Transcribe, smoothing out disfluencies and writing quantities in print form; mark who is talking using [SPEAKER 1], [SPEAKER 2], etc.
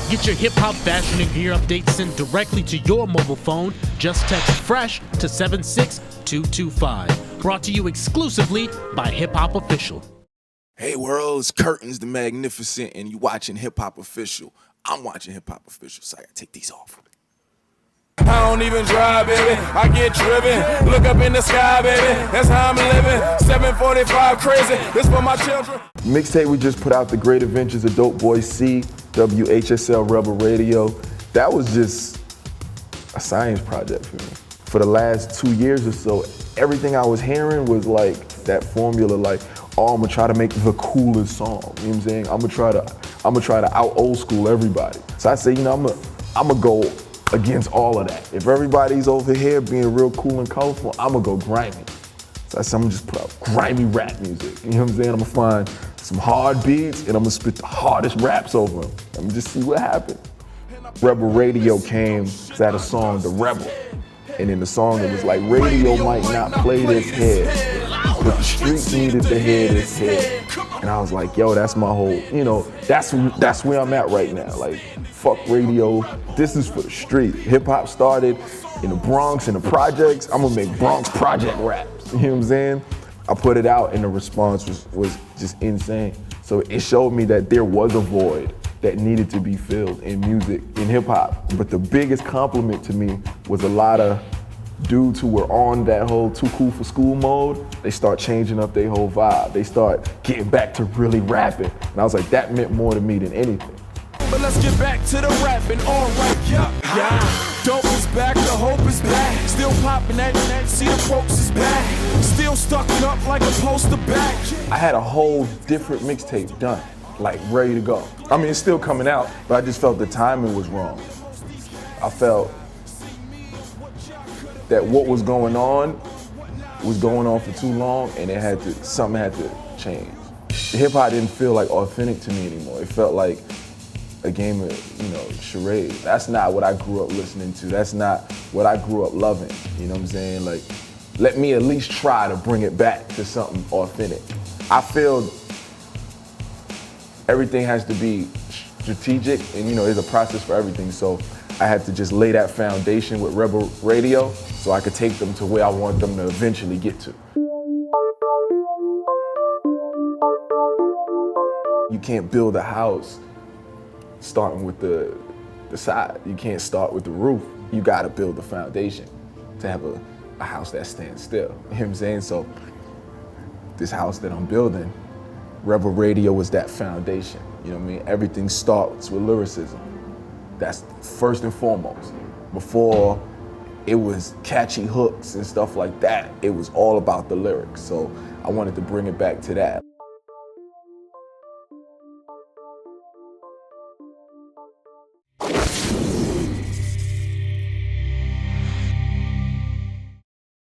[SPEAKER 1] Get your hip-hop fashion and gear updates sent directly to your mobile phone. Just text FRESH to 76225. Brought to you exclusively by Hip Hop Official.
[SPEAKER 2] Hey world, it's Curtains the Magnificent, and you watching Hip Hop Official. I'm watching Hip Hop Official, so I gotta take these off.
[SPEAKER 3] I don't even drive, baby. I get driven. Look up in the sky, baby. That's how I'm living. 745 crazy. This for my children.
[SPEAKER 4] Mixtape we just put out, The Great Adventures of Dope Boy C, WHSL Rebel Radio. That was just a science project for me. For the last 2 years or so, everything I was hearing was like that formula, like, oh, I'm gonna try to make the coolest song. You know what I'm saying? I'm gonna try to out old school everybody. So I say, you know, I'm gonna go against all of that. If everybody's over here being real cool and colorful, I'm gonna go grimy. So I said, I'm gonna just put out grimy rap music. You know what I'm saying? I'm gonna find some hard beats and I'm gonna spit the hardest raps over them. I'm gonna just see what happens. Rebel Radio came, so I had a song, The Rebel. And in the song it was like, radio might not play this head, but the streets needed to hear this head. And I was like, yo, that's my whole, you know, that's where I'm at right now. Like, fuck radio, this is for the street. Hip hop started in the Bronx, in the projects. I'm gonna make Bronx project raps, you know what I'm saying? I put it out and the response was just insane. So it showed me that there was a void that needed to be filled in music, in hip hop. But the biggest compliment to me was a lot of dudes who were on that whole too cool for school mode. They start changing up their whole vibe. They start getting back to really rapping. And I was like, that meant more to me than anything.
[SPEAKER 3] But let's get back to the rapping, alright, yeah. Dope is back, the hope is back. Still popping that, see the folks is back. Still stuck up like a poster back.
[SPEAKER 4] I had a whole different mixtape done, like ready to go. I mean, it's still coming out, but I just felt the timing was wrong. I felt that what was going on for too long, and something had to change. Hip hop didn't feel like authentic to me anymore. It felt like a game of, charade. That's not what I grew up listening to. That's not what I grew up loving. You know what I'm saying? Like, let me at least try to bring it back to something authentic. I feel everything has to be strategic, and there's a process for everything. So I had to just lay that foundation with Rebel Radio so I could take them to where I want them to eventually get to. You can't build a house starting with the side. You can't start with the roof. You gotta build the foundation to have a house that stands still. You know what I'm saying? So this house that I'm building, Rebel Radio was that foundation. You know what I mean? Everything starts with lyricism. That's first and foremost. Before it was catchy hooks and stuff like that, it was all about the lyrics. So I wanted to bring it back to that.